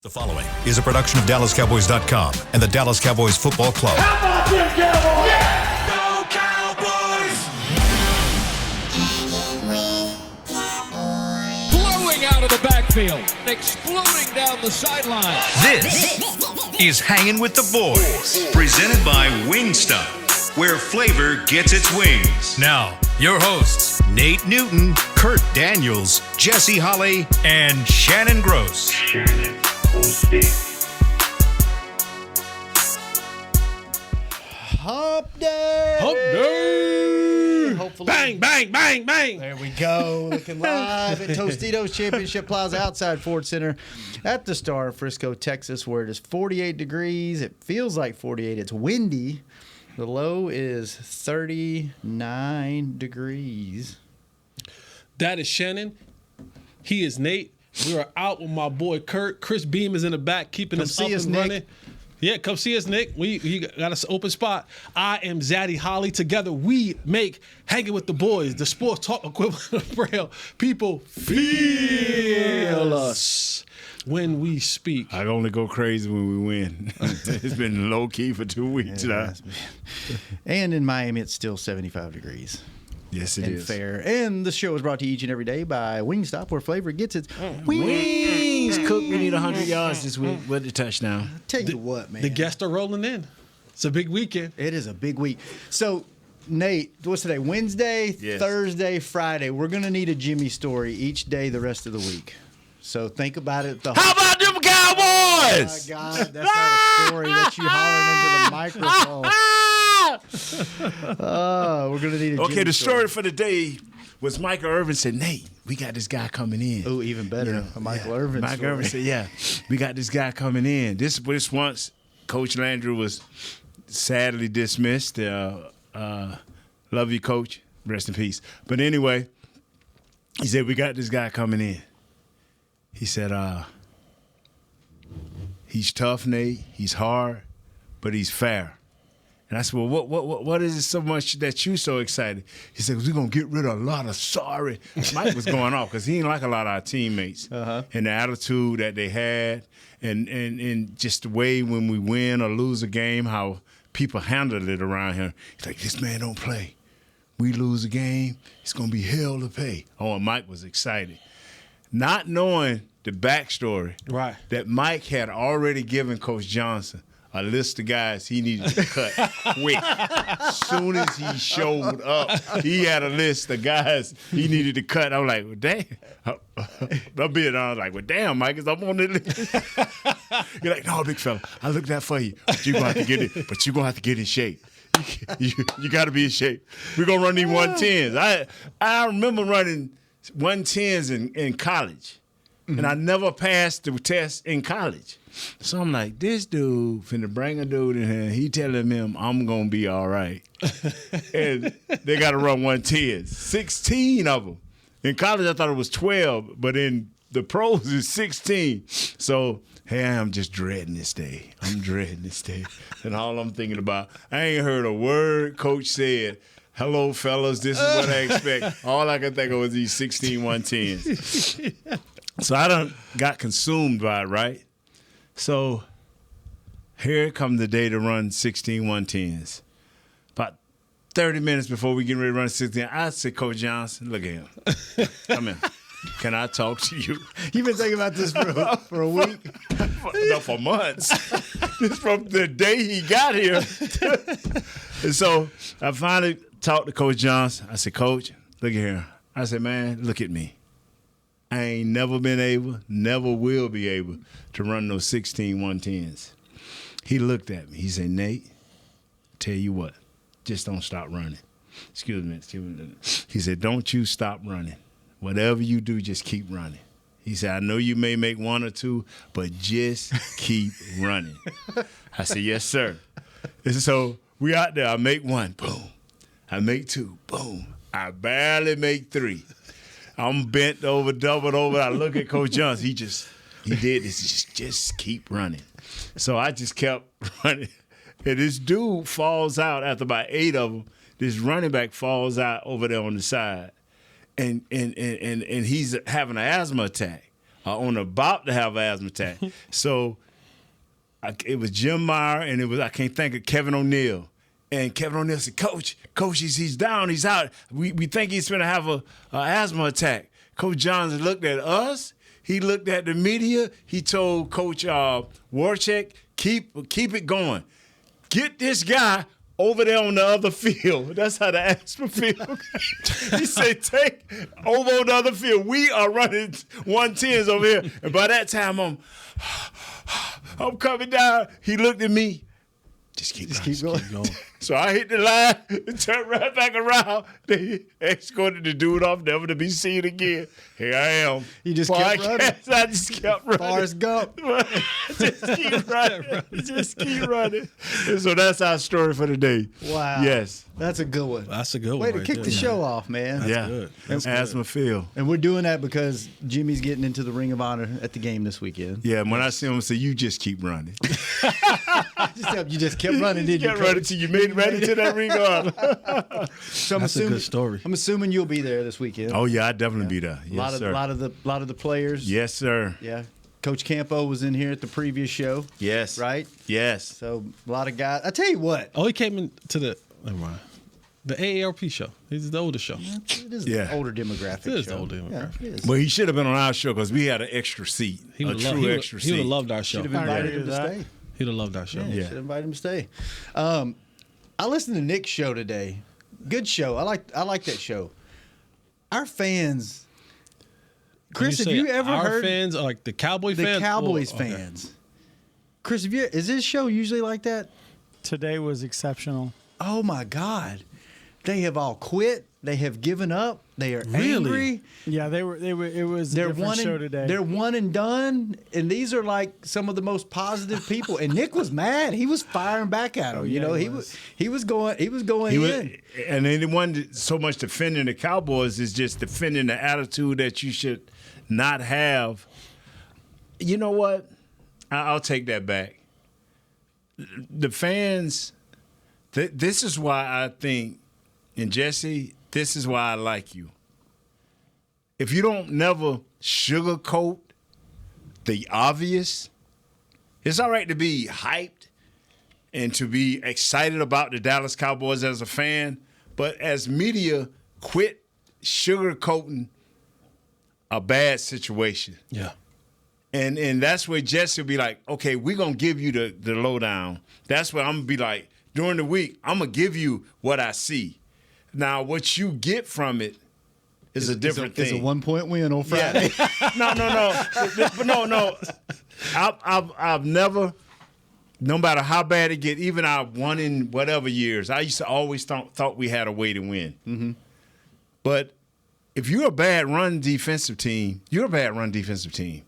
The following is a production of DallasCowboys.com and the Dallas Cowboys Football Club. How about them Cowboys? Yeah! Go Cowboys! Blowing out of the backfield, exploding down the sideline. This is Hangin' with the Boys, presented by Wingstop, where flavor gets its wings. Now, your hosts, Nate Newton, Kurt Daniels, Jesse Holley, and Shannon Gross. Hump day! Hump day! Hopefully. Bang, bang, bang, bang! There we go. Looking live at Tostitos Championship Plaza outside Ford Center at the Star, Frisco, Texas, where it is 48 degrees. It feels like 48. It's windy. The low is 39 degrees. That is Shannon. He is Nate. We are out with my boy Kurt. Chris Beam is in the back, keeping us up and running. Nick. Yeah, come see us, Nick. We got us an open spot. I am Zaddy Holly. Together we make Hanging with the Boys, the sports talk equivalent of Braille. People feel us when we speak. I only go crazy when we win. It's been low key for 2 weeks now. And in Miami, it's still 75 degrees. Yes, it and is. fair. And the show is brought to you each and every day by Wingstop, where flavor gets its wings. Wings cook. We need 100 yards this week with the touchdown. Tell you what, man. The guests are rolling in. It's a big weekend. It is a big week. So, Nate, what's today? Wednesday, Yes. Thursday, Friday. We're going to need a Jimmy story each day the rest of the week. So think about it. How about them Cowboys? Oh, my God, that's not a story that you hollering into the microphone. We're going to need a Okay, Jimmy the story for the day was Michael Irvin said, Nate, we got this guy coming in. Oh, even better. A Michael Irvin Michael story. Irvin said, yeah, we got this guy coming in. This once Coach Landry was sadly dismissed. Love you, Coach. Rest in peace. But anyway, he said, we got this guy coming in. He said, he's tough, Nate. He's hard, but he's fair. And I said, well, what is it so much that you so excited? He said, we're going to get rid of a lot of sorry. Mike was going off because he didn't like a lot of our teammates. And the attitude that they had and just the way when we win or lose a game, how people handled it around here. He's like, this man don't play. We lose a game, it's going to be hell to pay. Oh, and Mike was excited. Not knowing the backstory, Right. that Mike had already given Coach Johnson a list of guys he needed to cut quick. As soon as he showed up, he had a list of guys he needed to cut. I was like, well, damn. I was like, well, damn, Mike, is I'm on the list. You're like, no, big fella, I looked that for you. But you're going to have to get it. But you're going to have to get in shape. You got to be in shape. We're going to run these 110s. I remember running 110s in college. Mm-hmm. And I never passed the test in college. So I'm like, this dude finna bring a dude in here. He telling him I'm going to be all right. And they got to run 110s. 16 of them. In college, I thought it was 12. But in the pros, it's 16. So, hey, I'm just dreading this day. I'm dreading this day. And all I'm thinking about, I ain't heard a word Coach said. Hello, fellas, this is what I expect. All I could think of was these 16 110s. So I done got consumed by it, right? So here comes the day to run 16 110s. About 30 minutes before we get ready to run 16, I said, Coach Johnson, look at him. Come here. Can I talk to you? You've been thinking about this for a week? No, for months. This from the day he got here. And so I finally talked to Coach Johnson. I said, Coach, look at here. I said, man, look at me. I ain't never been able, never will be able to run those 16 110s. He looked at me. He said, Nate, tell you what, just don't stop running. Excuse me. He said, don't you stop running. Whatever you do, just keep running. He said, I know you may make one or two, but just keep running. I said, yes, sir. And so we out there. I make one, boom. I make two, boom. I barely make three. I'm bent over, doubled over. I look at Coach Johnson. He did this. Just keep running. So I just kept running. And this dude falls out after about 8 of them. This running back falls out over there on the side. And he's having an asthma attack. about to have an asthma attack. So it was Jim Meyer and it was, I can't think of Kevin O'Neal. And Kevin O'Neal said, Coach, he's down, he's out. We think he's going to have a asthma attack. Coach Johnson looked at us. He looked at the media. He told Coach Warchek, keep it going. Get this guy over there on the other field. That's how the asthma field. He said, take over on the other field. We are running 110s over here. And by that time, I'm coming down. He looked at me. Just keep going. So I hit the line and turned right back around. They escorted the dude off, never to be seen again. Here I am. You just kept running. I just kept running. Forrest Gump. Just keep running. Just keep running. And so that's our story for the day. Wow. Yes. That's a good one. That's a good Way one. to kick the show off, man. Yeah. good. That's asthma field. And we're doing that because Jimmy's getting into the Ring of Honor at the game this weekend. Yeah, when I see him, I say, you just keep running. You just kept running, didn't you? Kept running till you made it right into that ring on. So That's a good story. I'm assuming you'll be there this weekend. Oh, yeah, I'd definitely be there. Yes, sir. A lot of the players. Yes, sir. Yeah. Coach Campo was in here at the previous show. Yes. Right? Yes. So a lot of guys. I tell you what. Oh, he came into the never mind. The AARP show. He's the older show. It is Yeah. the older demographic. It is show. the older demographic. Yeah, it is. Well, he should have been on our show because we had an extra seat. He a would true extra He would seat. have loved our show. Should have invited him to that. stay. He'd have loved our show. Yeah, Yeah. should have invited him to stay. I listened to Nick's show today. Good show. I like that show. Our fans. Chris, have say you ever our heard fans, or like the Cowboy the fans? Cowboys Okay. fans? Chris, is this show usually like that? Today was exceptional. Oh my God. They have all quit. They have given up. They are angry. Yeah, they were. It was a They're different show today. They're one and done. And these are like some of the most positive people. And Nick was mad. He was firing back at him. You know, he was going in. And then the one so much defending the Cowboys is just defending the attitude that you should not have. You know what? I'll take that back. The fans, this is why I think, and Jesse, this is why I like you. If you don't never sugarcoat the obvious, it's all right to be hyped and to be excited about the Dallas Cowboys as a fan, but as media, quit sugarcoating a bad situation. Yeah. And that's where Jesse will be like, okay, we're going to give you the lowdown. That's where I'm going to be like, during the week, I'm going to give you what I see. Now, what you get from it is a different thing. It's a 1-point win on Friday. Yeah. No. I've never, no matter how bad it get, even I won in whatever years, I used to always thought we had a way to win. Mm-hmm. But if you're a bad run defensive team, you're a bad run defensive team.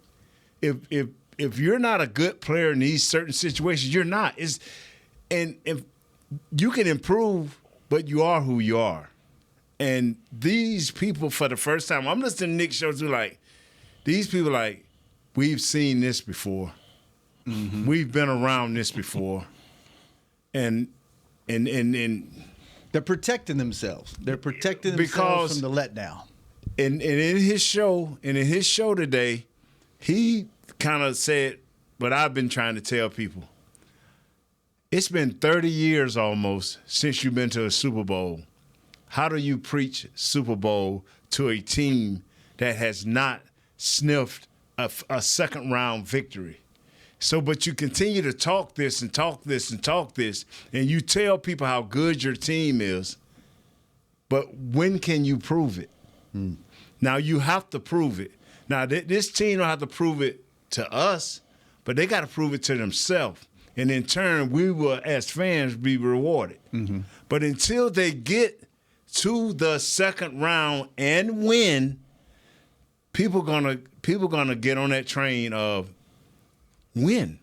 If you're not a good player in these certain situations, you're not. And if you can improve, but you are who you are. And these people, for the first time, I'm listening to Nick shows, like, these people like, we've seen this before. Mm-hmm. We've been around this before. And They're protecting themselves. They're protecting themselves from the letdown. And in his show today, he kind of said what I've been trying to tell people. It's been 30 years almost since you've been to a Super Bowl. How do you preach Super Bowl to a team that has not sniffed a second round victory? So, but you continue to talk this and talk this and talk this, and you tell people how good your team is, but when can you prove it? Now, you have to prove it. Now, this team don't have to prove it to us, but they got to prove it to themselves. And in turn, we will, as fans, be rewarded. Mm-hmm. But until they get to the second round and win, people gonna get on that train of win.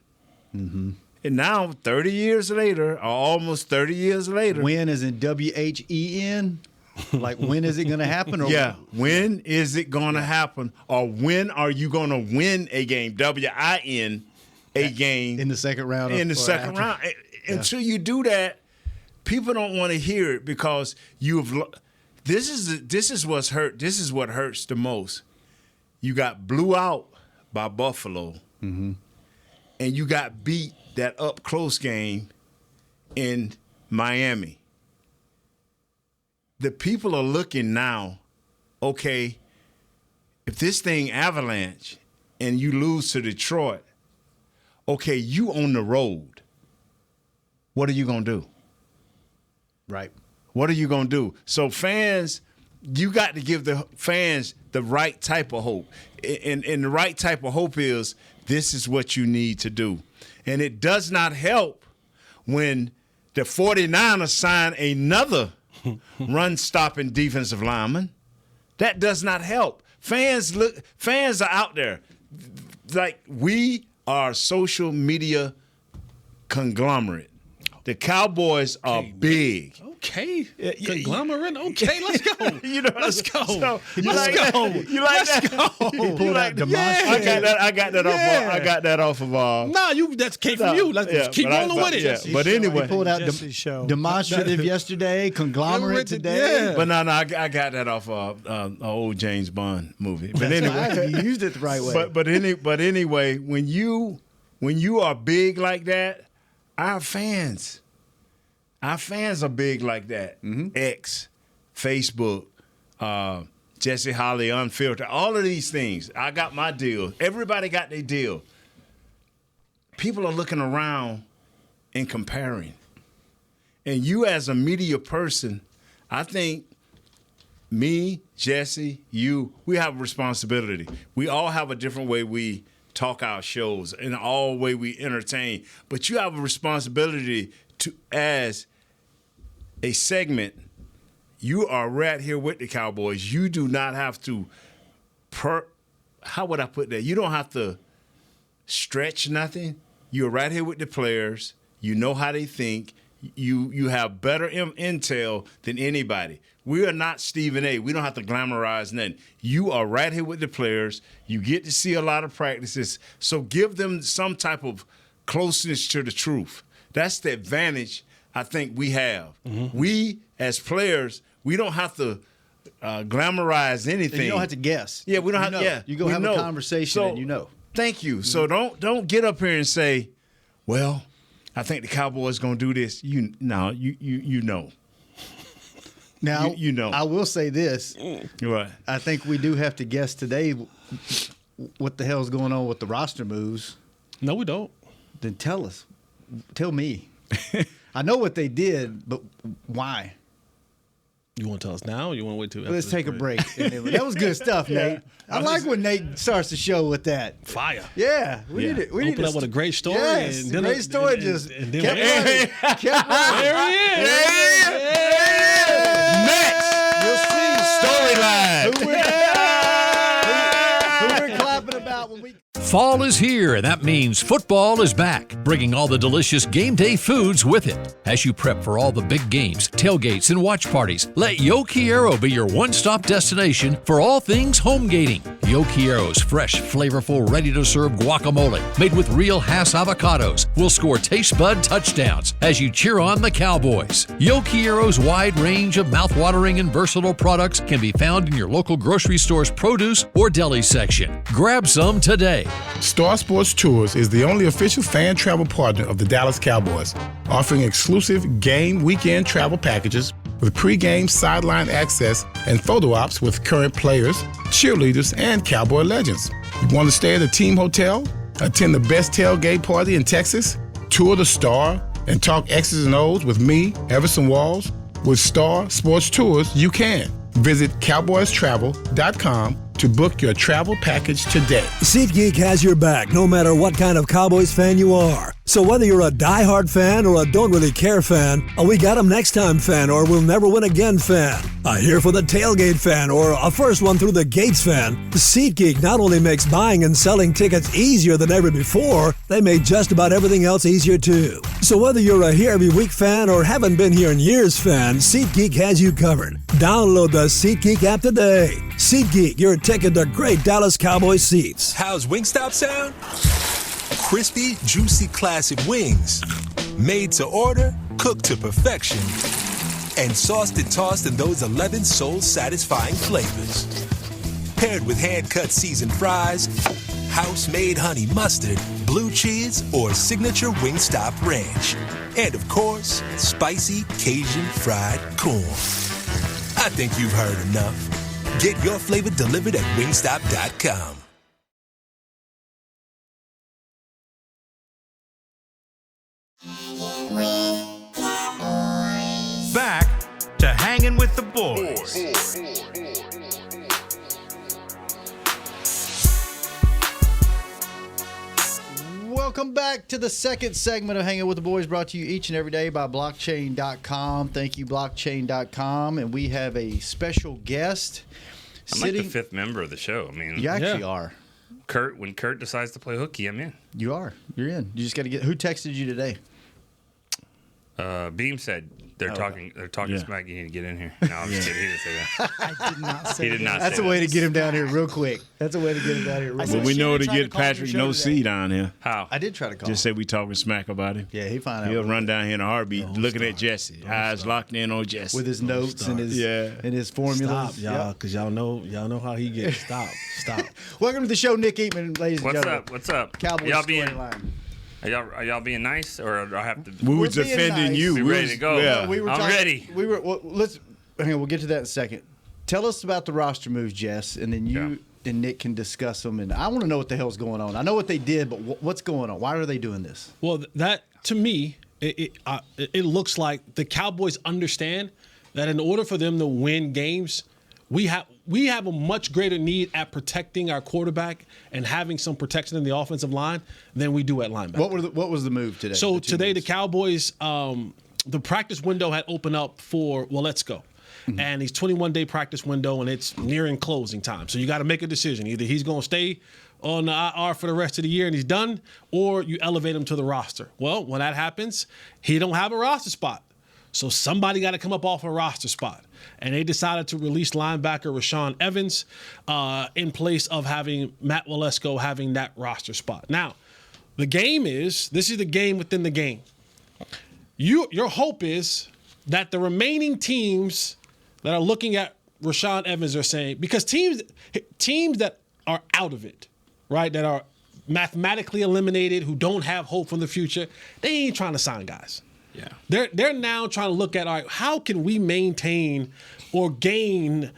Mm-hmm. And now, 30 years later, or almost 30 years later, Win is in WHEN. Like, when is it going to happen? Or yeah, when is it going to happen? Or when are you going to win a game? WIN, a game. in the second round. In the second round. Until you do that, people don't want to hear it because this is what's hurt. This is what hurts the most. You got blew out by Buffalo, and you got beat that up-close game in Miami. The people are looking now, okay, if this thing avalanche and you lose to Detroit, okay, you on the road. What are you going to do? Right. What are you going to do? So fans, you got to give the fans the right type of hope. And the right type of hope is this is what you need to do. And it does not help when the 49ers sign another run-stopping defensive lineman. That does not help. Fans are out there. Like, we are a social media conglomerate. The Cowboys are big. Okay. Conglomerate. Okay, let's go. Let's go. So, let's go. You like let's that? go. He pulled out I got that off of Nah, that came from you. Let's keep rolling with it. Yeah. But anyway, He pulled out Jesse's show. demonstrative yesterday, conglomerate today. Yeah. but no, I got that off of an old James Bond movie. But anyway, You used it the right way. but anyway, when you are big like that, our fans are big like that. X, Facebook, Jesse Holly, Unfiltered, all of these things. I got my deal. Everybody got their deal. People are looking around and comparing. And you as a media person, I think me, Jesse, you, we have a responsibility. We all have a different way we talk our shows and all way we entertain. But you have a responsibility to, as a segment, you are right here with the Cowboys. You do not have to, how would I put that? You don't have to stretch nothing. You're right here with the players. You know how they think. You have better intel than anybody. We are not Stephen A. We don't have to glamorize nothing. You are right here with the players. You get to see a lot of practices. So give them some type of closeness to the truth. That's the advantage I think we have. We, as players, we don't have to glamorize anything. And you don't have to guess. Yeah, we don't have to. Yeah, You go have a conversation and you know. Thank you. So don't get up here and say, well, I think the Cowboys going to do this. You know. Now, you know. I will say this. Right. I think we do have to guess today what the hell's going on with the roster moves. No, we don't. Then tell us. Tell me. I know what they did, but why? You want to tell us now or you want to wait till after Let's this take a break. That was good stuff, Nate. I like when Nate starts the show with that. Fire. Yeah, we need it. We need Open up with a great story. Yes, and then great story. Just and then kept running. Kept running. There he is. Next. You'll see. Storyline. Who we're clapping about when we. Fall is here, and that means football is back, bringing all the delicious game day foods with it. As you prep for all the big games, tailgates, and watch parties, let Yo Quiero be your one-stop destination for all things home gating. Yo Quiero's fresh, flavorful, ready-to-serve guacamole, made with real Hass avocados, will score taste bud touchdowns as you cheer on the Cowboys. Yo Quiero's wide range of mouth-watering and versatile products can be found in your local grocery store's produce or deli section. Grab some today. Star Sports Tours is the only official fan travel partner of the Dallas Cowboys, offering exclusive game weekend travel packages with pre-game sideline access and photo ops with current players, cheerleaders, and Cowboy legends. You want to stay at a team hotel, attend the best tailgate party in Texas, tour the Star, and talk X's and O's with me, Everson Walls? With Star Sports Tours, you can. Visit cowboystravel.com to book your travel package today. SeatGeek has your back no matter what kind of Cowboys fan you are. So whether you're a diehard fan or a don't really care fan, a we got 'em next time fan or we'll never win again fan, a here for the tailgate fan or a first one through the gates fan, SeatGeek not only makes buying and selling tickets easier than ever before, they made just about everything else easier too. So whether you're a here every week fan or haven't been here in years fan, SeatGeek has you covered. Download the SeatGeek app today. SeatGeek, your ticket to great Dallas Cowboys seats. How's Wingstop sound? Crispy, juicy, classic wings. Made to order, cooked to perfection. And sauced and tossed in those 11 soul-satisfying flavors. Paired with hand-cut seasoned fries, house-made honey mustard, blue cheese, or signature Wingstop ranch. And of course, spicy Cajun fried corn. I think you've heard enough. Get your flavor delivered at wingstop.com. Back to Hanging with the Boys. Welcome back to the second segment of Hanging with the Boys, brought to you each and every day by blockchain.com. Thank you, blockchain.com. And we have a special guest. I'm like the fifth member of the show. I mean, You actually are. When Kurt decides to play hooky, I'm in. You are. You're in. You just got to get. Who texted you today? Beam said they're talking smack. You need to get in here. No, I'm just kidding. He didn't say that. I did not say He did not. That's say a way that. to get him down here real quick. That's a way to get him down here real I quick. said But we she know didn't to try get to call your Patrick show no today. C down here. How? I did try to call Just him. say we talking smack about him. Yeah, he found out. He'll run down here in a heartbeat, looking at Jesse, eyes locked in on Jesse. with his notes and his Yeah. and his formulas. Stop, y'all, because y'all know how he gets. Stop. Welcome to the show, Nick Eatman, ladies and What's gentlemen. up? What's up? Cowboys y'all being storyline. are y'all being nice, or do I have to? We We're were being defending nice. you. Be We ready was- to go. Yeah. We were I'm talking- ready. We were. Well, we'll get to that in a second. Tell us about the roster moves, Jess, and then you and Nick can discuss them. And I want to know what the hell's going on. I know what they did, but what's going on? Why are they doing this? Well, that to me, it looks like the Cowboys understand that in order for them to win games, we have a much greater need at protecting our quarterback and having some protection in the offensive line than we do at linebacker. What was the move today? So The two today, the moves? Cowboys, the practice window had opened up for, well, let's go. And he's 21-day practice window, and it's nearing closing time. So you got to make a decision. Either he's going to stay on the IR for the rest of the year and he's done, or you elevate him to the roster. Well, when that happens, he don't have a roster spot. So somebody got to come up off a roster spot. And they decided to release linebacker Rashaan Evans in place of having Matt Walesko having that roster spot. Now, this is the game within the game. Your hope is that the remaining teams that are looking at Rashaan Evans are saying, because teams that are out of it, right, that are mathematically eliminated, who don't have hope for the future, they ain't trying to sign guys. Yeah. They're now trying to look at, all right, how can we maintain or gain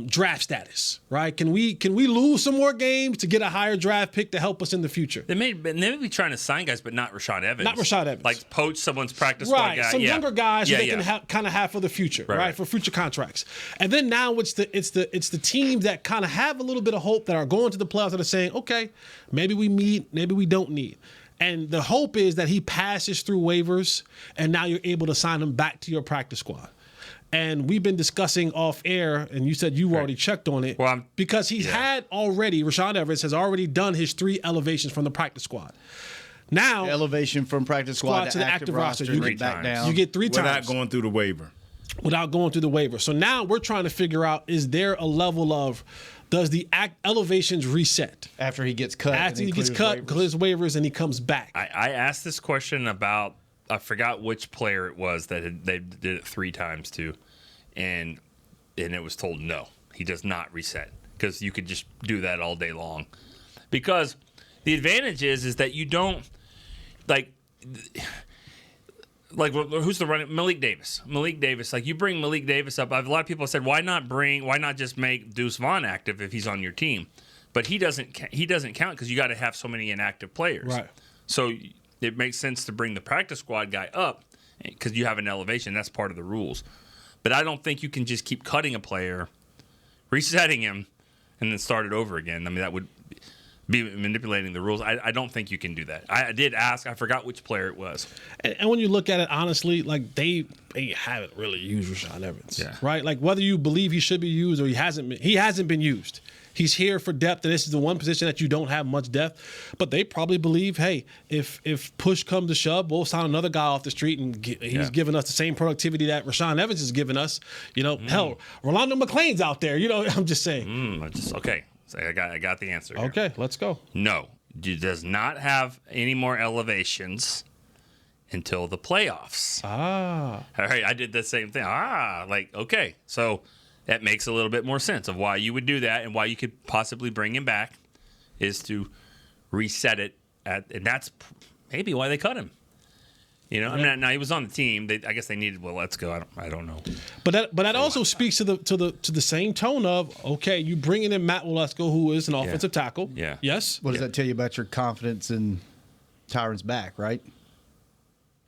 draft status, right? Can we lose some more games to get a higher draft pick to help us in the future? They may be trying to sign guys, but not Rashaan Evans. Not Rashaan Evans. Like poach someone's practice squad Right, guy. some Yeah. younger guys Yeah, who they yeah. can kind of have for the future, right? Right. For future contracts. And then now it's the teams that kind of have a little bit of hope that are going to the playoffs that are saying, okay, maybe we meet, maybe we don't need. And the hope is that he passes through waivers, and now you're able to sign him back to your practice squad. And we've been discussing off air, and you said you already checked on it, because he's had already, Rashaan Evans has already done his 3 elevations from the practice squad. Now, elevation from practice squad to the active roster, you get get back down. You get 3 times. Without going through the waiver. Without going through the waiver. So now we're trying to figure out, is there a level of, does the elevations reset? After he gets cut. After he gets cut, clears waivers, and he comes back. I asked this question about, I forgot which player it was that they did it 3 times to, and it was told no, he does not reset, because you could just do that all day long. Because the advantage is that you don't like who's the running Malik Davis. Like, you bring Malik Davis up. A lot of people said, why not just make Deuce Vaughn active if he's on your team? But he doesn't count, because you got to have so many inactive players. Right. So it makes sense to bring the practice squad guy up, because you have an elevation. That's part of the rules. But I don't think you can just keep cutting a player, resetting him, and then start it over again. I mean, that would be manipulating the rules. I don't think you can do that. I did ask. I forgot which player it was. And when you look at it honestly, like they haven't really used Rashaan Evans, right? Like, whether you believe he should be used or he hasn't been used. He's here for depth, and this is the one position that you don't have much depth. But they probably believe, hey, if push comes to shove, we'll sign another guy off the street, and he's giving us the same productivity that Rashaan Evans has given us. Hell, Rolando McClain's out there. I'm just saying. Okay. So I got the answer here. Okay, let's go. No, he does not have any more elevations until the playoffs. All right, I did the same thing. Okay. So that makes a little bit more sense of why you would do that and why you could possibly bring him back is to reset it and that's maybe why they cut him. You know, I mean, now he was on the team. I guess they needed. Well, let's go. I don't know. But that also speaks to the same tone of okay, you bringing in Matt Waletzko, who is an offensive tackle. Yeah. Yes. What does that tell you about your confidence in Tyron's back, right?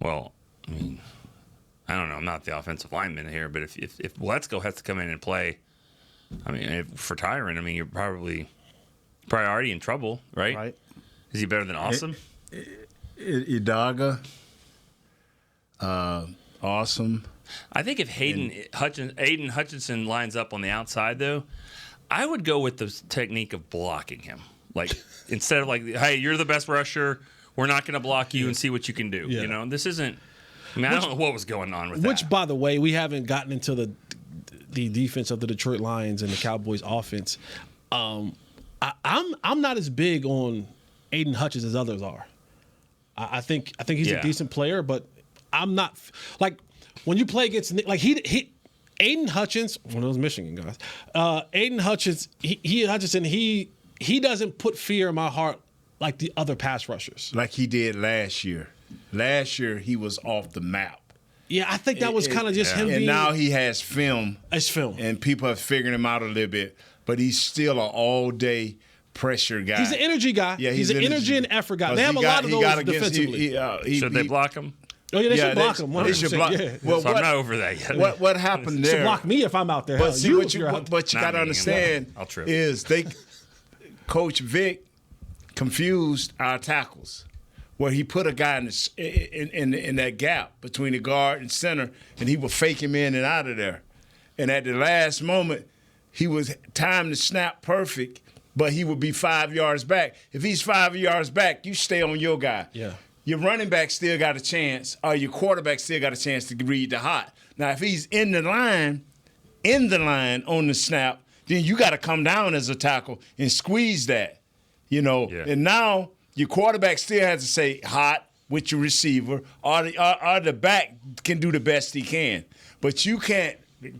Well, I mean, I don't know. I'm not the offensive lineman here, but if Waletzko has to come in and play, I mean, for Tyron, I mean, you're probably already in trouble, right? Right. Is he better than Awesome? Idaga. Awesome. I think if Aiden Hutchinson lines up on the outside, though, I would go with the technique of blocking him. Like, instead of like, hey, you're the best rusher, we're not going to block you and see what you can do. Yeah. You know, this isn't. I mean, I don't know what was going on with that. Which, by the way, we haven't gotten into the defense of the Detroit Lions and the Cowboys offense. I'm not as big on Aiden Hutchins as others are. I think he's a decent player, but I'm not like when you play against like he Aiden Hutchins, one of those Michigan guys. Aiden Hutchins, he doesn't put fear in my heart like the other pass rushers. Like he did last year. Last year he was off the map. Yeah, I think that was kind of just him. And being, now he has film. It's film, and people have figured him out a little bit. But he's still an all-day pressure guy. He's an energy guy. Yeah, he's an energy and effort guy. They have a lot of those defensively. Should they block him? Oh yeah, they should block him. They should block. Yeah. Well, so I'm not over that yet. What happened there? Should block me if I'm out there. But see, what you got to me. understand I'll trip. is Coach Vic confused our tackles, where he put a guy in that gap between the guard and center, and he would fake him in and out of there. And at the last moment, he was timed to snap perfect, but he would be 5 yards back. If he's 5 yards back, you stay on your guy. Yeah. Your running back still got a chance, or your quarterback still got a chance to read the hot. Now, if he's in the line on the snap, then you got to come down as a tackle and squeeze that, you know. Yeah. And now your quarterback still has to say hot with your receiver, or the back can do the best he can. But you can't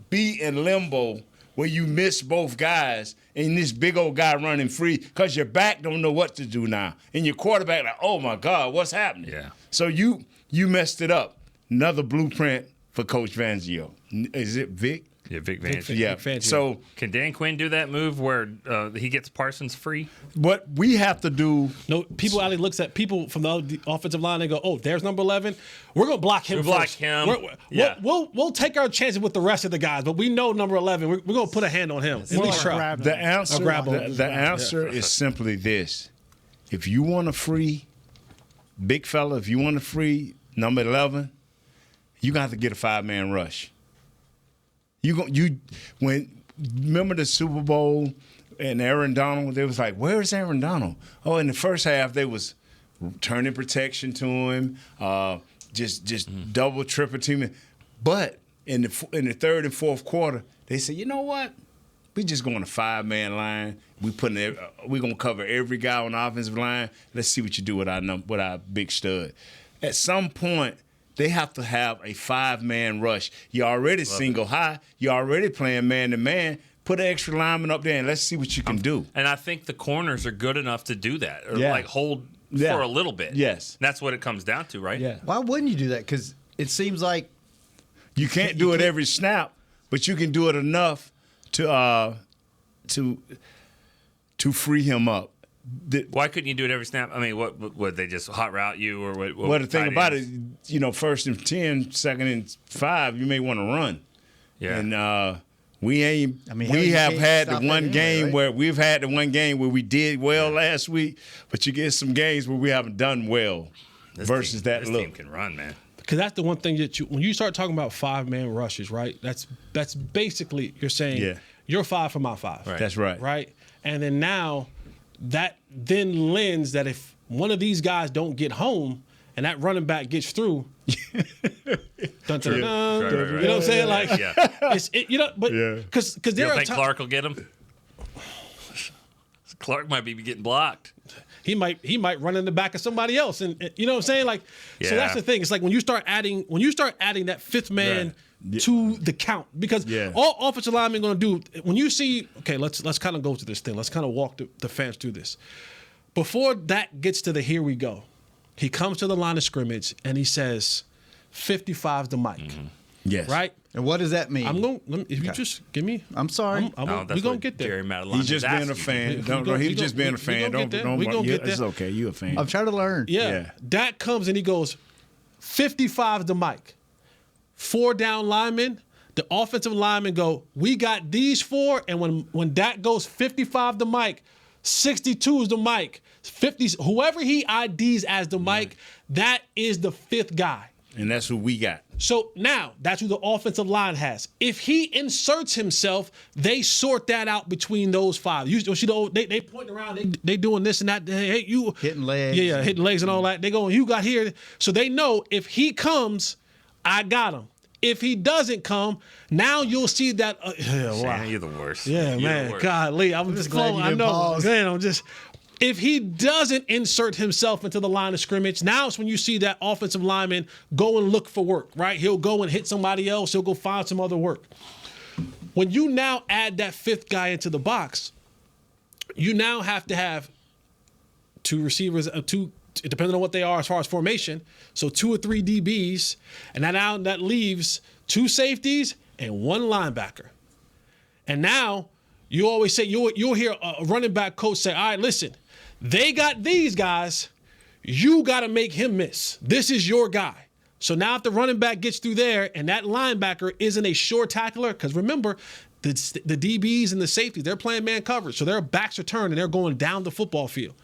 be in limbo where you miss both guys and this big old guy running free because your back don't know what to do now. And your quarterback like, oh, my God, what's happening? Yeah. So you messed it up. Another blueprint for Coach Fangio. Is it Vic? Yeah, Vic Fangio. Yeah. Fangio. So can Dan Quinn do that move where he gets Parsons free? What we have to do. No, people Ali looks at people from the offensive line. They go, "Oh, there's number 11. We're gonna block him. Block him. We'll take our chances with the rest of the guys, but we know number 11. We're gonna put a hand on him. At least try. The answer is simply this: if you want to free big fella, if you want to free number 11, you got to get a 5-man rush. Remember the Super Bowl and Aaron Donald? They was like, "Where's Aaron Donald?" Oh, in the first half they was turning protection to him, just double, triple teaming. But in the third and fourth quarter, they said, "You know what? We just going a 5-man line. We gonna cover every guy on the offensive line. Let's see what you do with our big stud." At some point, they have to have a 5-man rush. You're already single high. You're already playing man-to-man. Put an extra lineman up there and let's see what you can do. And I think the corners are good enough to do that, or Yeah. like hold for a little bit. Yes. And that's what it comes down to, right? Yeah. Why wouldn't you do that? Because it seems like You can't do it every snap, but you can do it enough to free him up. Why couldn't you do it every snap? I mean, what they just hot route you or what? Well, the thing about it, first and 10, second and 5, you may want to run. Yeah. And we ain't. I mean, we you have can't had the stop one that game anyway, right? we've had the one game where we did well last week, but you get some games where we haven't done well versus that this look. team can run, man. Because that's the one thing that when you start talking about 5-man rushes, right? That's basically you're saying you're 5 for my 5. Right. That's right. Right? And then now that then lends that if one of these guys don't get home and that running back gets through, dun, dun, dun, Right. you know what I'm saying? Like, because You there don't are think times Clark will get him? Clark might be getting blocked. he might run in the back of somebody else, and you know what I'm saying? Like, so that's the thing. It's like when you start adding that 5th man to the count, because all offensive linemen going to do when you see. Okay, let's kind of go to this thing. Let's kind of walk the fans through this. before that gets to the here we go, he comes to the line of scrimmage and he says, 55's the mic. Yes. Right? And what does that mean? I'm going. If you just give me. I'm sorry. No, We're gonna get there. Jerry Madeline He's just is being a asking. fan. He's just being a fan. Don't. We gonna get It's there. okay. You a fan. I'm trying to learn. Yeah. Dak comes and he goes, 55's the mic. 4 down linemen. The offensive linemen go, we got these 4. And when Dak goes 55 the mic, 62 is the mic. 50, whoever he IDs as the mic, that is the 5th guy. And that's who we got. So now that's who the offensive line has. If he inserts himself, they sort that out between those 5. You see, they pointing around, they doing this and that. Hey, you Hitting legs. Yeah, hitting legs and all that. They going, you got here. So they know if he comes, I got him. If he doesn't come, now you'll see that. Wow. Shannon, you're the worst. Yeah, You're man. the worst. Golly, I'm just glad flowing. you I didn't know. pause. Man, I'm just. If he doesn't insert himself into the line of scrimmage, now it's when you see that offensive lineman go and look for work, right? He'll go and hit somebody else. He'll go find some other work. When you now add that 5th guy into the box, you now have to have 2 receivers, depending on what they are as far as formation. So 2 or 3 DBs, and that leaves 2 safeties and 1 linebacker. And now you always say you'll hear a running back coach say, "All right, listen, they got these guys. You got to make him miss. This is your guy." So now if the running back gets through there and that linebacker isn't a sure tackler, because remember, the DBs and the safeties, they're playing man coverage. So their backs are turned and they're going down the football field.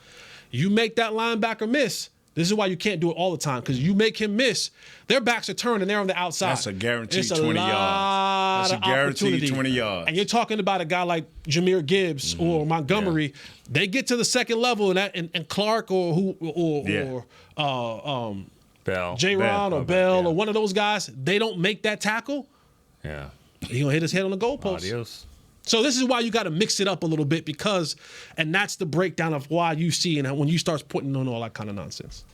You make that linebacker miss. This is why you can't do it all the time, because you make him miss, their backs are turned and they're on the outside. That's a guaranteed It's 20 yards. That's a guaranteed 20 yards. And you're talking about a guy like Jahmyr Gibbs or Montgomery. Yeah. They get to the second level and Clark or Bell. J-Ron or Bell or one of those guys, they don't make that tackle. Yeah. He's going to hit his head on the goalpost. Adios. So this is why you got to mix it up a little bit, and that's the breakdown of why you see and when you start putting on all that kind of nonsense.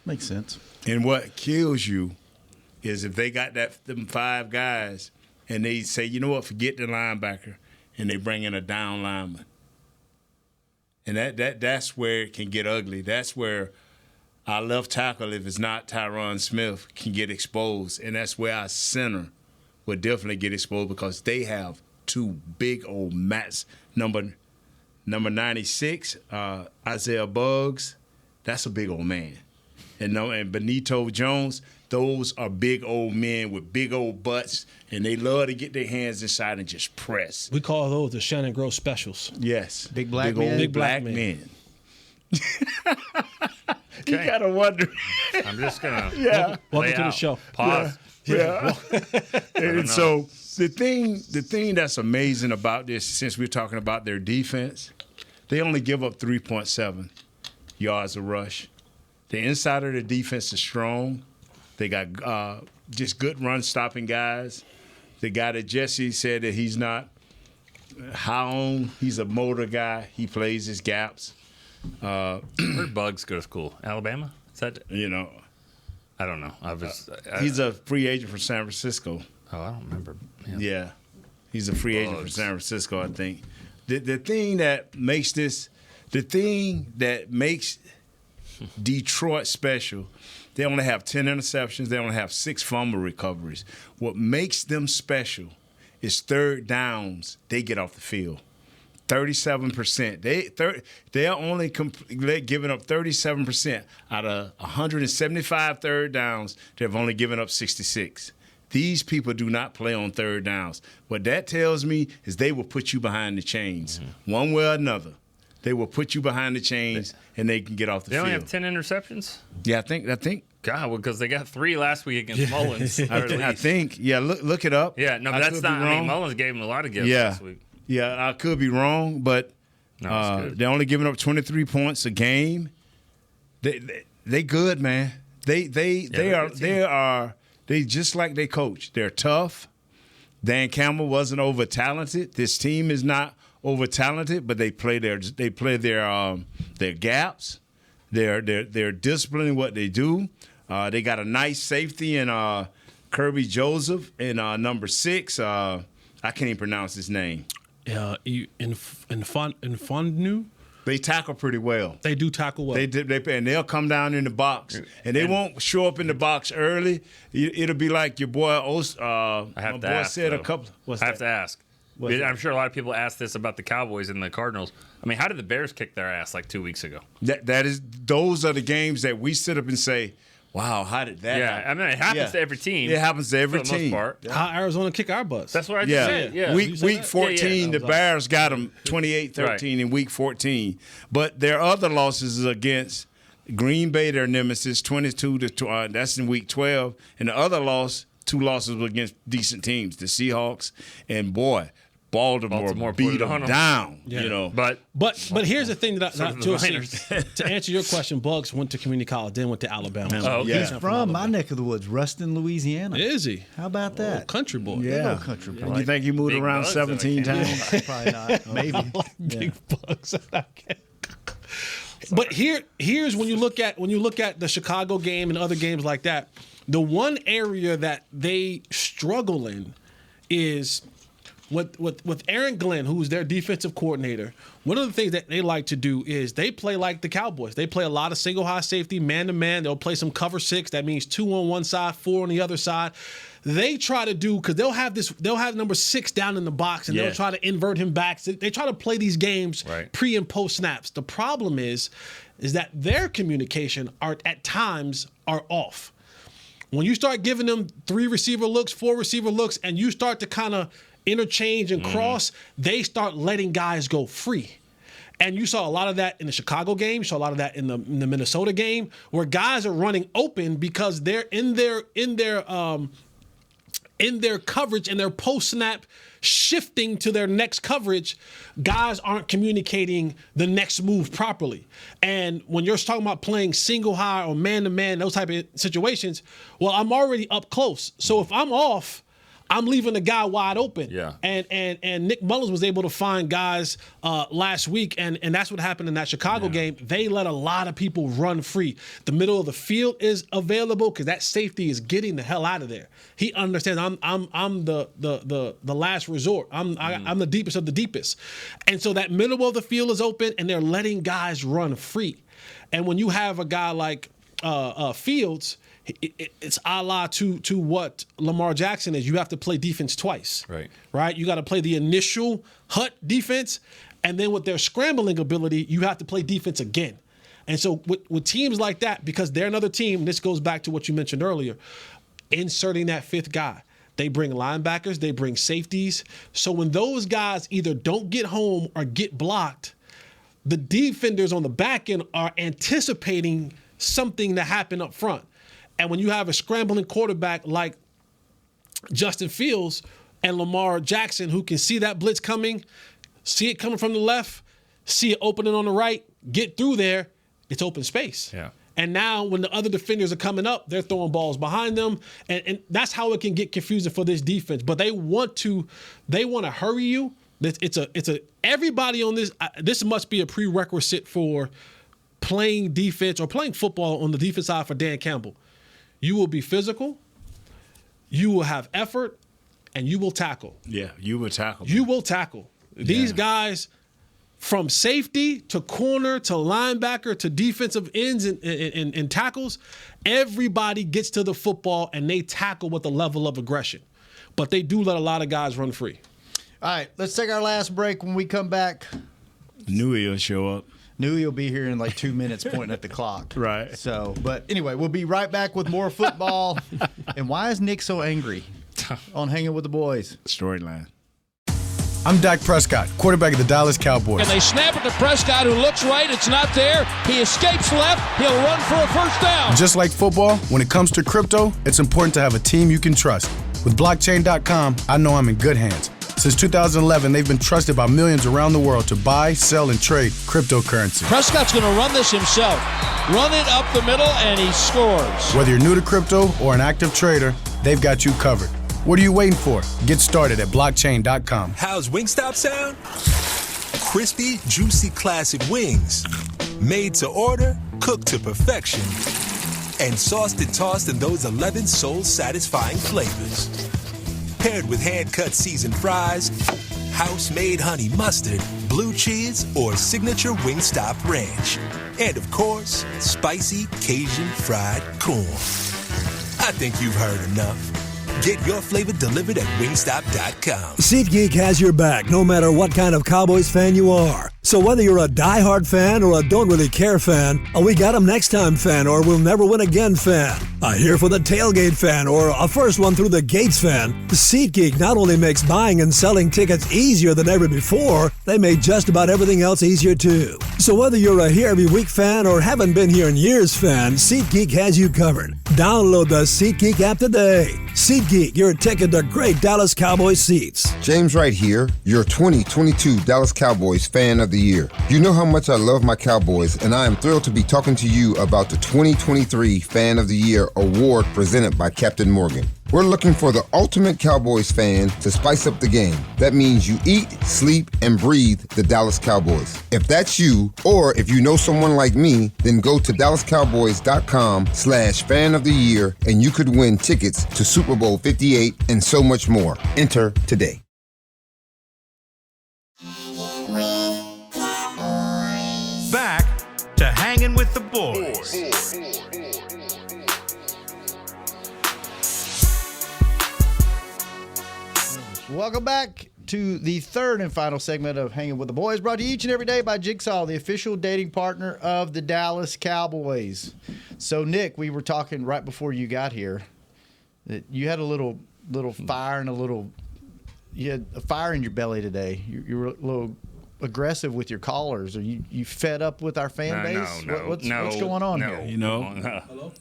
Makes sense. And what kills you is if they got them 5 guys and they say, you know what, forget the linebacker, and they bring in a down lineman. And that's where it can get ugly. That's where our left tackle, if it's not Tyron Smith, can get exposed. And that's where our center would definitely get exposed, because they have 2 big old mats. Number 96, Isaiah Buggs, that's a big old man. And Benito Jones, those are big old men with big old butts, and they love to get their hands inside and just press. We call those the Shannon Gross specials. Yes. Big black old men. Big black men. You gotta wonder. I'm just gonna Welcome to the show. Pause. Yeah. And so the thing that's amazing about this, since we're talking about their defense, they only give up 3.7 yards a rush. The inside of the defense is strong. They got just good run-stopping guys. The guy that Jesse said that he's not high on, he's a motor guy. He plays his gaps. Where'd Bugs go to school? Alabama? Is that? I don't know. He's a free agent from San Francisco. Oh, I don't remember. Yeah. He's a free agent from San Francisco, I think. The thing that makes Detroit special, they only have 10 interceptions. They only have 6 fumble recoveries. What makes them special is 3rd downs, they get off the field. 37%. They are only giving up 37% out of 175 third downs. They've only given up 66. These people do not play on 3rd downs. What that tells me is they will put you behind the chains, one way or another. They will put you behind the chains, and they can get off the field. They only have 10 interceptions? Yeah, I think. God, well, because they got 3 last week against Mullins. I think. Yeah, look it up. Yeah, no, but that's not. I mean, Mullins gave him a lot of gifts last week. Yeah, I could be wrong, but they're only giving up 23 points a game. They good, man. They just like they coach. They're tough. Dan Campbell wasn't over talented. This team is not over talented, but they play their gaps. They're disciplined in what they do. They got a nice safety in Kirby Joseph and number 6. I can't even pronounce his name. In Fondnu. They tackle pretty well. They do tackle well. And they'll come down in the box, and they won't show up in the box early. It'll be like your boy. I have to ask. said though. a couple. I have to ask. I'm sure a lot of people ask this about the Cowboys and the Cardinals. I mean, how did the Bears kick their ass like 2 weeks ago? Those are the games that we sit up and say, wow, how did that happen? I mean, it happens to every team. It happens to every for the team. Most part. How Arizona kick our butts. That's what I just said. Yeah. Week 14, the Bears got them 28-13 in week 14. But their other losses is against Green Bay, their nemesis, 22-12. That's in week 12. And the other loss, 2 losses were against decent teams, the Seahawks. And boy, Baltimore beat them down. Yeah. You know, but here's the thing that to answer your question, Bugs went to community college, then went to Alabama. Oh, okay. He's from my neck of the woods, Ruston, Louisiana. Is he? How about that? Country boy. Yeah, country boy. You think he moved around 17 times? Probably not. Maybe. Big Bugs. But here's when you look at the Chicago game and other games like that, the one area that they struggle in is with Aaron Glenn, who's their defensive coordinator. One of the things that they like to do is they play like the Cowboys. They play a lot of single high safety, man to man. They'll play some cover 6. That means 2 on one side, 4 on the other side. They try to do, because they'll have number 6 down in the box, and they'll try to invert him back. So they try to play these games pre and post snaps. The problem is that their communication at times are off. When you start giving them 3 receiver looks, 4 receiver looks, and you start to kind of interchange and cross, they start letting guys go free. And you saw a lot of that in the Chicago game. You saw a lot of that in the Minnesota game, where guys are running open because they're in their coverage and their post snap shifting to their next coverage. Guys aren't communicating the next move properly. And when you're talking about playing single high or man to man, those type of situations, well, I'm already up close. So if I'm off, I'm leaving the guy wide open. Yeah. And Nick Mullins was able to find guys last week, and that's what happened in that Chicago game. They let a lot of people run free. The middle of the field is available because that safety is getting the hell out of there. He understands I'm the last resort. I'm the deepest of the deepest. And so that middle of the field is open, and they're letting guys run free. And when you have a guy like Fields, it's a la to what Lamar Jackson is. You have to play defense twice. Right? You got to play the initial hut defense, and then with their scrambling ability, you have to play defense again. And so with teams like that, because they're another team, this goes back to what you mentioned earlier, inserting that 5th guy. They bring linebackers, they bring safeties. So when those guys either don't get home or get blocked, the defenders on the back end are anticipating something to happen up front. And when you have a scrambling quarterback like Justin Fields and Lamar Jackson, who can see that blitz coming, see it coming from the left, see it opening on the right, get through there, it's open space. Yeah. And now when the other defenders are coming up, they're throwing balls behind them. And that's how it can get confusing for this defense. But they want to hurry you. Everybody on this must be a prerequisite for playing defense or playing football on the defense side for Dan Campbell. You will be physical, you will have effort, and you will tackle. Yeah, you will tackle. You will tackle. These guys, from safety to corner to linebacker to defensive ends and tackles, everybody gets to the football and they tackle with a level of aggression. But they do let a lot of guys run free. All right, let's take our last break. When we come back, knew he'll show up. Knew he'll be here in like 2 minutes pointing at the clock. Right. So, but anyway, we'll be right back with more football. And why is Nick so angry on Hanging with the Boys? Storyline. I'm Dak Prescott, quarterback of the Dallas Cowboys. And they snap it to Prescott, who looks right. It's not there. He escapes left. He'll run for a first down. Just like football, when it comes to crypto, it's important to have a team you can trust. With blockchain.com, I know I'm in good hands. Since 2011, they've been trusted by millions around the world to buy, sell, and trade cryptocurrency. Prescott's going to run this himself. Run it up the middle, and he scores. Whether you're new to crypto or an active trader, they've got you covered. What are you waiting for? Get started at blockchain.com. How's Wingstop sound? Crispy, juicy, classic wings. Made to order, cooked to perfection. And sauced and tossed in those 11 soul-satisfying flavors. Paired with hand-cut seasoned fries, house-made honey mustard, blue cheese, or signature Wingstop ranch. And of course, spicy Cajun fried corn. I think you've heard enough. Get your flavor delivered at wingstop.com. SeatGeek has your back no matter what kind of Cowboys fan you are. So whether you're a diehard fan or a don't really care fan, a we got 'em next time fan or we'll never win again fan, a here for the tailgate fan or a first one through the gates fan, SeatGeek not only makes buying and selling tickets easier than ever before, they made just about everything else easier too. So whether you're a here every week fan or haven't been here in years fan, SeatGeek has you covered. Download the SeatGeek app today. SeatGeek, your ticket to great Dallas Cowboys seats. James Wright here, your 2022 Dallas Cowboys Fan of the Year. You know how much I love my Cowboys, and I am thrilled to be talking to you about the 2023 Fan of the Year award presented by Captain Morgan. We're looking for the ultimate Cowboys fan to spice up the game. That means you eat, sleep, and breathe the Dallas Cowboys. If that's you, or if you know someone like me, then go to DallasCowboys.com/fan of the year, and you could win tickets to Super Bowl 58 and so much more. Enter today. Back to Hanging with the Boys. Welcome back to the third and final segment of Hanging with the Boys, brought to you each and every day by Jigsaw, the official dating partner of the Dallas Cowboys. So, Nick, we were talking right before you got here that you had a little fire and you had a fire in your belly today. You were a little aggressive with your callers. Are you fed up with our fan base? What's going on here? You know, Hello?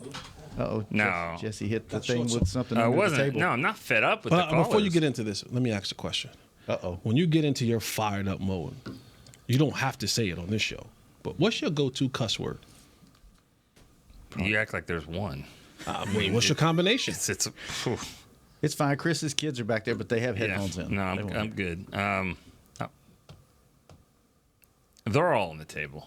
Uh-oh. No. Jesse hit the thing with something under the table. No, I'm not fed up with the callers. Before you get into this, let me ask a question. Uh-oh. When you get into your fired up mode, you don't have to say it on this show, but what's your go-to cuss word? You act like there's one. What's your combination? It's fine. Chris's kids are back there, but they have headphones in. No, I'm good. They're all on the table.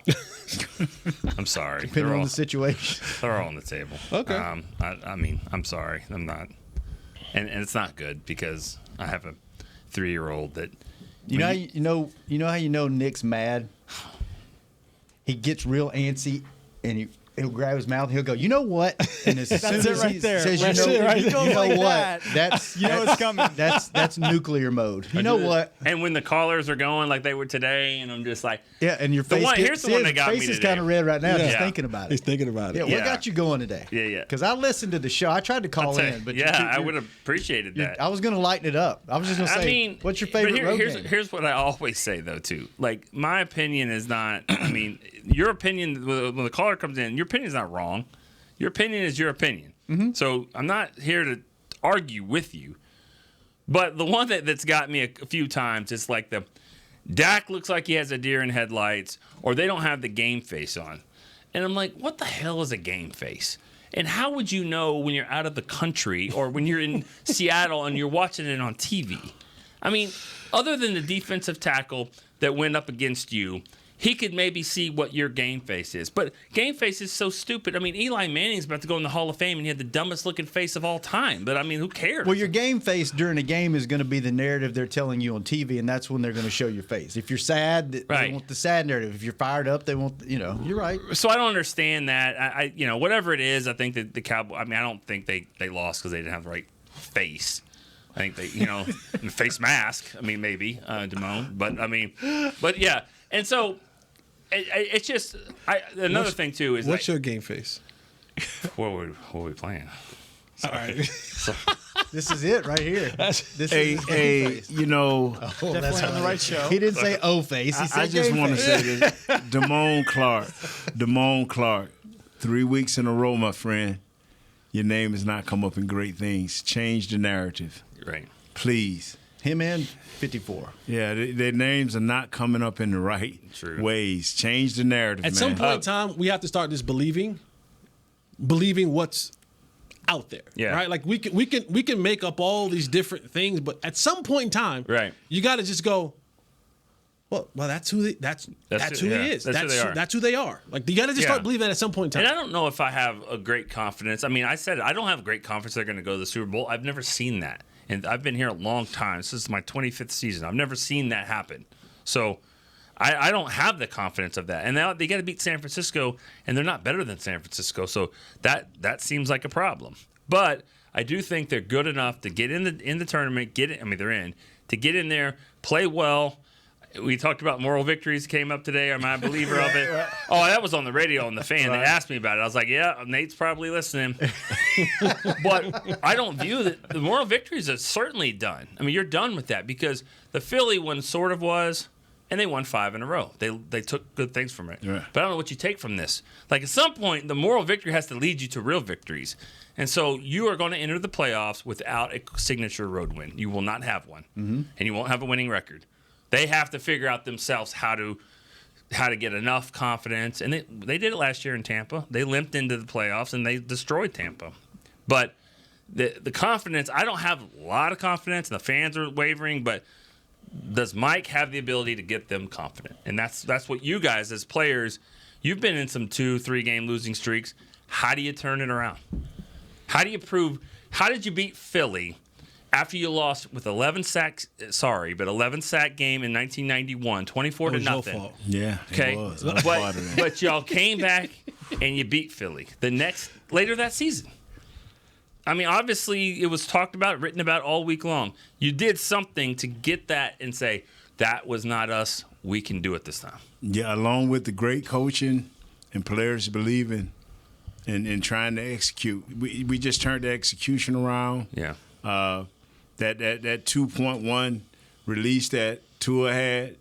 I'm sorry. Depending on the situation. They're all on the table. Okay. I mean, I'm sorry. I'm not. And it's not good because I have a 3-year-old that. You know how you know Nick's mad? He gets real antsy and he'll grab his mouth and he'll go, you know what? And as soon as he says, you know what? That's it's coming. That's nuclear mode. You know what? And when the callers are going like they were today, and I'm just like, yeah, and your face. Here's the one that got me today. Face is kind of red right now, just thinking about it. He's thinking about it. Yeah, what got you going today? Yeah. Because I listened to the show. I tried to call in, but I would have appreciated that. I was going to lighten it up. I was just going to say, what's your favorite road game? Here's what I always say though too. Like my opinion is not. I mean, your opinion when the caller comes in, your opinion is not wrong. Your opinion is your opinion. Mm-hmm. So I'm not here to argue with you. But the one that's got me a few times is like the Dak looks like he has a deer in headlights, or they don't have the game face on. And I'm like, what the hell is a game face? And how would you know when you're out of the country or when you're in Seattle and you're watching it on TV? I mean, other than the defensive tackle that went up against you, he could maybe see what your game face is. But game face is so stupid. I mean, Eli Manning's about to go in the Hall of Fame, and he had the dumbest looking face of all time. But, I mean, who cares? Well, your game face during a game is going to be the narrative they're telling you on TV, and that's when they're going to show your face. If you're sad, they want the sad narrative. If you're fired up, they want, you're right. So I don't understand that. I whatever it is, I think that the Cowboys, I mean, I don't think they lost because they didn't have the right face. I think they, face mask. I mean, maybe, Damone. But yeah. And so it's just another thing too is what's your game face? What are we playing? All right. This is it right here. Definitely that's on the right show. He didn't say O face. He said I just want to say this. Damone Clark, 3 weeks in a row, my friend. Your name has not come up in great things. Change the narrative. Right. Please. Him and 54. Yeah, their names are not coming up in the right ways. Change the narrative, At some point in time, we have to start just believing what's out there. Yeah. Right? Like we can make up all these different things, but at some point in time, you got to just go, well, that's who he is. That's who they are. Like you got to just start believing that at some point in time. And I don't know if I have a great confidence. I mean, I said I don't have great confidence they're going to go to the Super Bowl. I've never seen that. And I've been here a long time. This is my 25th season. I've never seen that happen. So I don't have the confidence of that. And now they got to beat San Francisco, and they're not better than San Francisco. So that seems like a problem. But I do think they're good enough to get in the tournament. They're in to get in there, play well. We talked about moral victories came up today. Am I a believer of it? Oh, that was on the radio on the fan. They asked me about it. I was like, yeah, Nate's probably listening. But I don't view that the moral victories are certainly done. I mean, you're done with that because the Philly one sort of was, and they won 5 in a row. They took good things from it. Yeah. But I don't know what you take from this. Like at some point, the moral victory has to lead you to real victories. And so you are going to enter the playoffs without a signature road win. You will not have one. Mm-hmm. And you won't have a winning record. They have to figure out themselves how to get enough confidence. And they did it last year in Tampa. They limped into the playoffs, and they destroyed Tampa. But the confidence, I don't have a lot of confidence, and the fans are wavering, but does Mike have the ability to get them confident? And that's what you guys as players, you've been in some 2-3 game losing streaks. How do you turn it around? How do you prove – how did you beat Philly – after you lost with 11 sack game in 1991, 24-0. Yeah, okay. But y'all came back and you beat Philly later that season. I mean, obviously it was talked about, written about all week long. You did something to get that and say that was not us. We can do it this time. Yeah, along with the great coaching and players believing and trying to execute. We just turned the execution around. Yeah. That 2.1 release that Tua had,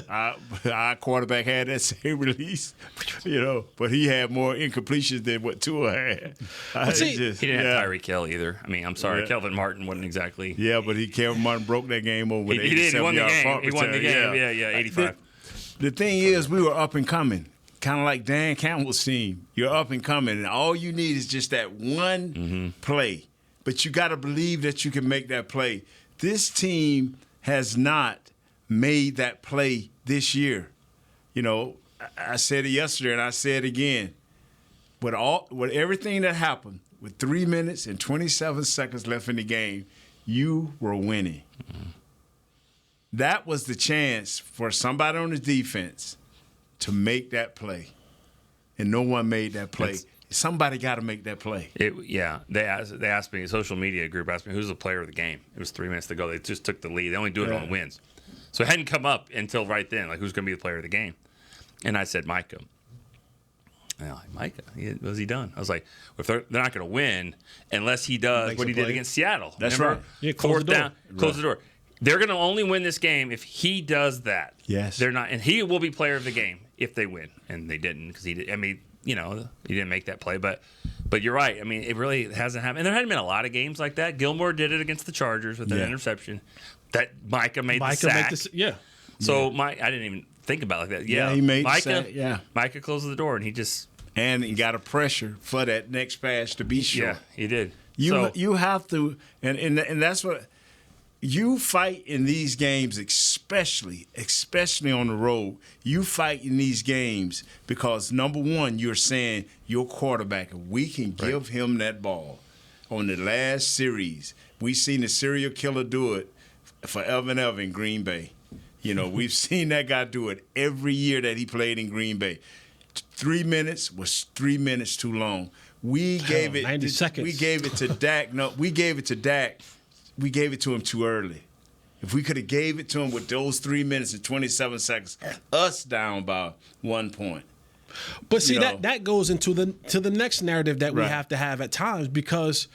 our quarterback had that same release, but he had more incompletions than what Tua had. He didn't have Tyreek Hill either. I mean, I'm sorry, Yeah. Kelvin Martin wasn't exactly. Yeah, but Kelvin Martin broke that game over with 87 He did. He won the game. punt He won the return. game. Yeah, 85. The thing is, we were up and coming, kind of like Dan Campbell's team. You're up and coming, and all you need is just that one play. But you got to believe that you can make that play. This team has not made that play this year. I said it yesterday and I said it again. With everything that happened, with 3 minutes and 27 seconds left in the game, you were winning. Mm-hmm. That was the chance for somebody on the defense to make that play. And no one made that play. Somebody got to make that play. They asked me, a social media group asked me, who's the player of the game? It was 3 minutes to go. They just took the lead. They only do it on wins. So it hadn't come up until right then, like who's going to be the player of the game. And I said, Micah. And I'm like, Micah, what has he done? I was like, if they're not going to win unless he does what he did against Seattle. That's Remember? right. Yeah, close Close the door. They're going to only win this game if he does that. Yes. They're not, and he will be player of the game if they win. And they didn't because he did. I mean, he didn't make that play, but you're right. I mean, it really hasn't happened. And there hadn't been a lot of games like that. Gilmore did it against the Chargers with that interception. That Micah made the sack. So I didn't even think about it like that. Yeah, he made Micah, the sack. Yeah, Micah closed the door, and he just he got a pressure for that next pass to be sure. Yeah, he did. You have to, and that's what. You fight in these games, especially on the road. You fight in these games because, number one, you're saying your quarterback, we can give him that ball. On the last series, we've seen the serial killer do it forever and ever in Green Bay. We've seen that guy do it every year that he played in Green Bay. 3 minutes was 3 minutes too long. We gave it 90 seconds. We gave it to Dak. No, we gave it to Dak. We gave it to him too early. If we could have gave it to him with those 3 minutes and 27 seconds, us down by 1 point. But see, that goes into the next narrative that we have to have at times, because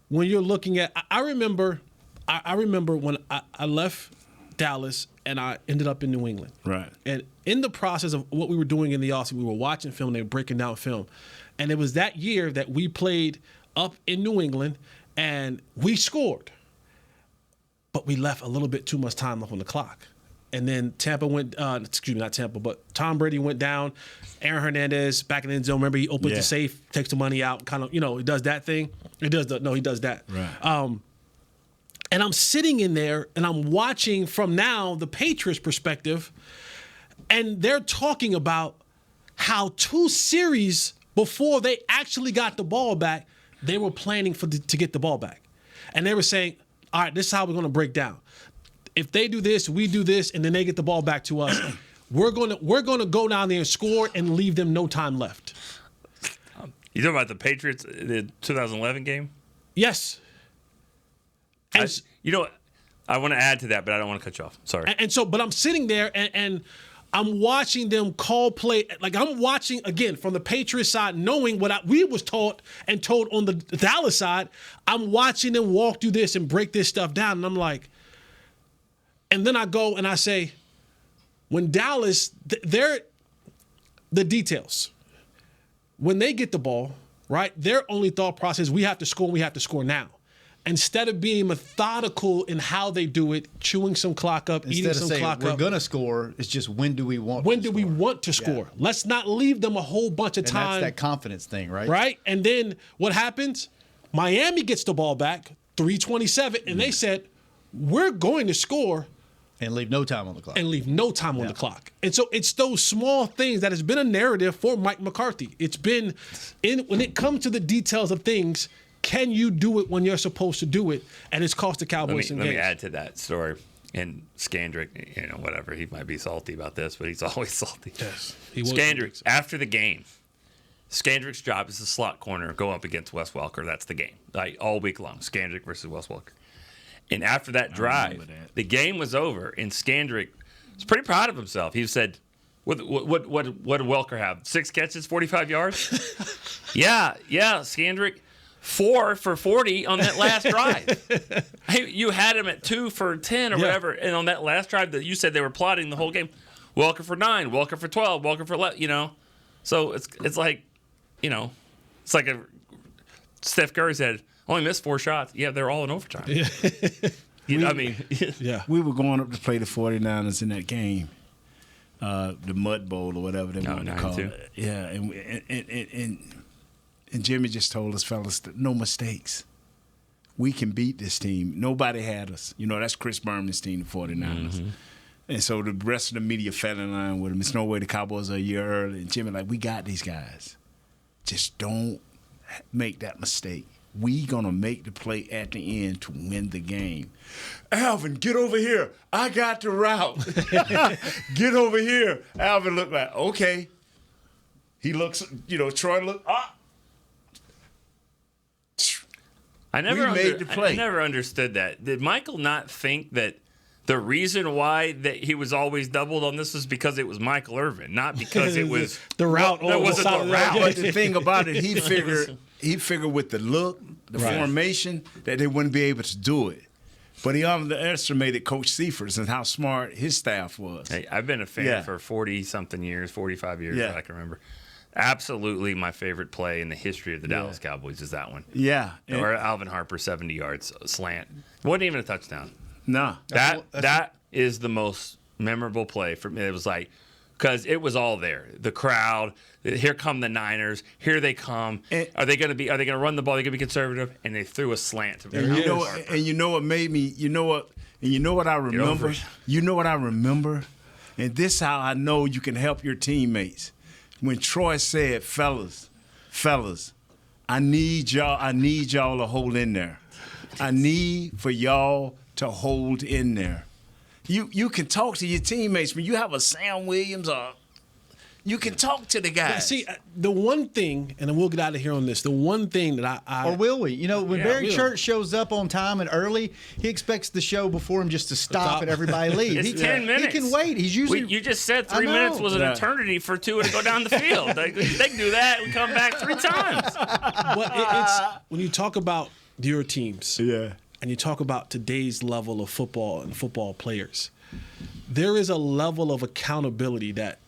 when you're looking at, I remember when I left Dallas and I ended up in New England. Right. And in the process of what we were doing in the offseason, we were watching film, they were breaking down film. And it was that year that we played up in New England and we scored. But we left a little bit too much time left on the clock. And then Tampa went, not Tampa, but Tom Brady went down. Aaron Hernandez back in the end zone. Remember, he opens the safe, takes the money out, kind of, he does that thing. He does that. Right. And I'm sitting in there and I'm watching from now the Patriots' perspective, and they're talking about how 2 series before they actually got the ball back, they were planning to get the ball back. And they were saying, all right, this is how we're going to break down. if they do this, we do this, and then they get the ball back to us, we're gonna go down there and score and leave them no time left. You talking about the Patriots, the 2011 game? Yes. You know what? I want to add to that, but I don't want to cut you off. Sorry. And so, but I'm sitting there and I'm watching them call play. Like I'm watching again from the Patriots side, knowing what we was taught and told on the Dallas side. I'm watching them walk through this and break this stuff down, and I'm like, and then I go and I say, when Dallas, they're the details. When they get the ball, right, their only thought process, we have to score, we have to score now. Instead of being methodical in how they do it, chewing some clock up, eating some clock we're up. We're going to score. It's just when do we want to score? Yeah. Let's not leave them a whole bunch of time. That's that confidence thing, right? Right? And then what happens? Miami gets the ball back, 3:27, and they said, we're going to score. And leave no time on the clock. On the clock. And so it's those small things that has been a narrative for Mike McCarthy. It's been, when it comes to the details of things, can you do it when you're supposed to do it? And it's cost the Cowboys some games. Let me add to that story. And Skandrick, whatever, he might be salty about this, but he's always salty. Yes. Skandrick, after the game, Skandrick's job is the slot corner, go up against Wes Welker. That's the game. Like all week long, Skandrick versus Wes Welker. And after that drive, the game was over, and Skandrick was pretty proud of himself. He said, what did Welker have? 6 catches, 45 yards? Yeah, Skandrick. 4 for 40 on that last drive. Hey, you had him at 2 for 10 or whatever, and on that last drive that you said they were plotting the whole game, Welker for 9, Welker for 12, Welker for 11, So it's like, it's like Steph Curry said, only missed 4 shots. Yeah, they're all in overtime. Yeah. We were going up to play the 49ers in that game, the Mud Bowl or whatever they wanted to call it. Yeah, and Jimmy just told us, fellas, no mistakes. We can beat this team. Nobody had us. That's Chris Berman's team, the 49ers. Mm-hmm. And so the rest of the media fell in line with him. It's no way the Cowboys are a year early. And Jimmy, we got these guys. Just don't make that mistake. We going to make the play at the end to win the game. Alvin, get over here. I got the route. Get over here. Alvin looked like, okay. He looks, Troy looked, I never understood that. Did Michael not think that the reason why that he was always doubled on this was because it was Michael Irvin, not because it was the route? That wasn't the route. But the thing about it, he figured with the look, the formation, that they wouldn't be able to do it. But he underestimated Coach Seifers and how smart his staff was. Hey, I've been a fan for 40-something years, 45 years, I can remember. Absolutely my favorite play in the history of the Dallas Cowboys is that one. Yeah. Or Alvin Harper, 70 yards, slant. Wasn't even a touchdown. No. That is the most memorable play for me. It was like, because it was all there. The crowd, here come the Niners, here they come. Are they going to run the ball? Are they going to be conservative? And they threw a slant. You know what made me, you know what I remember? You know what I remember? And this is how I know you can help your teammates. When Troy said, fellas, I need y'all to hold in there. I need for y'all to hold in there. You can talk to your teammates when you have a Sam Williams or you can talk to the guys. Yeah, see, the one thing, and then we'll get out of here on this, the one thing that I or will we? When Barry Church shows up on time and early, he expects the show before him just to stop and everybody leave. It's 10 minutes. He can wait. He's usually. You just said 3 minutes was an eternity for two to go down the field. They can do that and come back 3 times. But it's when you talk about your teams, and you talk about today's level of football and football players, there is a level of accountability that.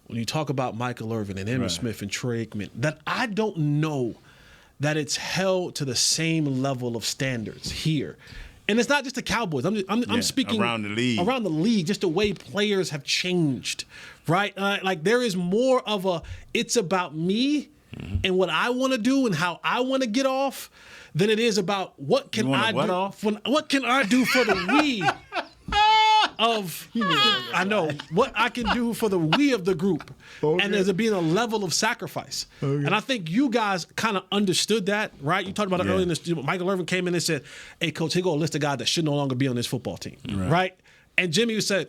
When you talk about Michael Irvin and Emmitt Smith and Troy Aikman, that I don't know that it's held to the same level of standards here. And it's not just the Cowboys. I'm speaking around the league. Around the league, just the way players have changed, right? Like there is more of a, it's about me and what I want to do and how I want to get off than it is about what can I do. What can I do for the we of I know what I can do for the we of the group, and there's being a level of sacrifice. And I think you guys kind of understood that, right? You talked about it earlier in this. Michael Irvin came in and said, "Hey, coach, here go a list of guys that should no longer be on this football team." Right? And Jimmy said,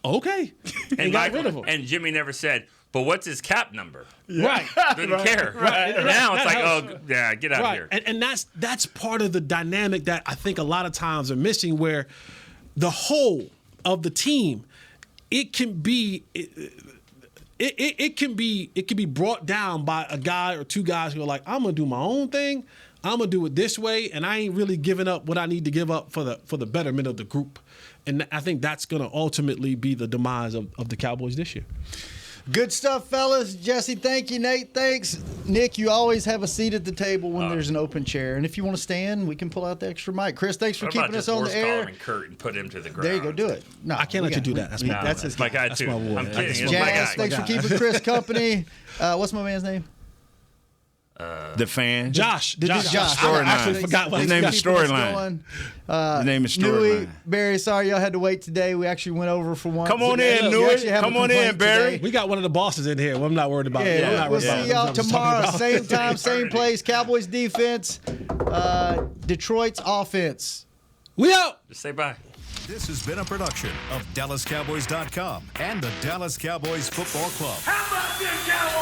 okay. And got rid of him. And Jimmy never said, but what's his cap number? Right. Didn't care. Right. Now it's That like, helps. oh, yeah, get out of here. And that's part of the dynamic that I think a lot of times are missing, where the whole of the team, it can be brought down by a guy or two guys who are like, I'm gonna do my own thing, I'm gonna do it this way, and I ain't really giving up what I need to give up for the betterment of the group. And I think that's gonna ultimately be the demise of the Cowboys this year. Good stuff, fellas. Jesse, thank you. Nate, thanks. Nick, you always have a seat at the table when there's an open chair. And if you want to stand, we can pull out the extra mic. Chris, thanks for What about keeping us just on the horse air. collar and Kurt and put him to the ground? There you go. Do it. No, I can't let you do that. That's my that's his my guy, That's too. my boy. I'm kidding. It's my Jazz, guy. thanks for keeping Chris company. What's my man's name? The fan. Josh. Josh. Storyline. I actually forgot what his name is Storyline. His name is Newey, Storyline. Barry, sorry y'all had to wait today. We actually went over for one. Come on We in, actually Newey. have a Come on in, complaint Barry. today. We got one of the bosses in here. Well, I'm not worried about it. I'm Yeah, not we'll worried about see it. y'all I'm just talking tomorrow, about- same time, same place. Cowboys defense, Detroit's offense. We out. Just say bye. This has been a production of DallasCowboys.com and the Dallas Cowboys Football Club. How about this, Cowboys?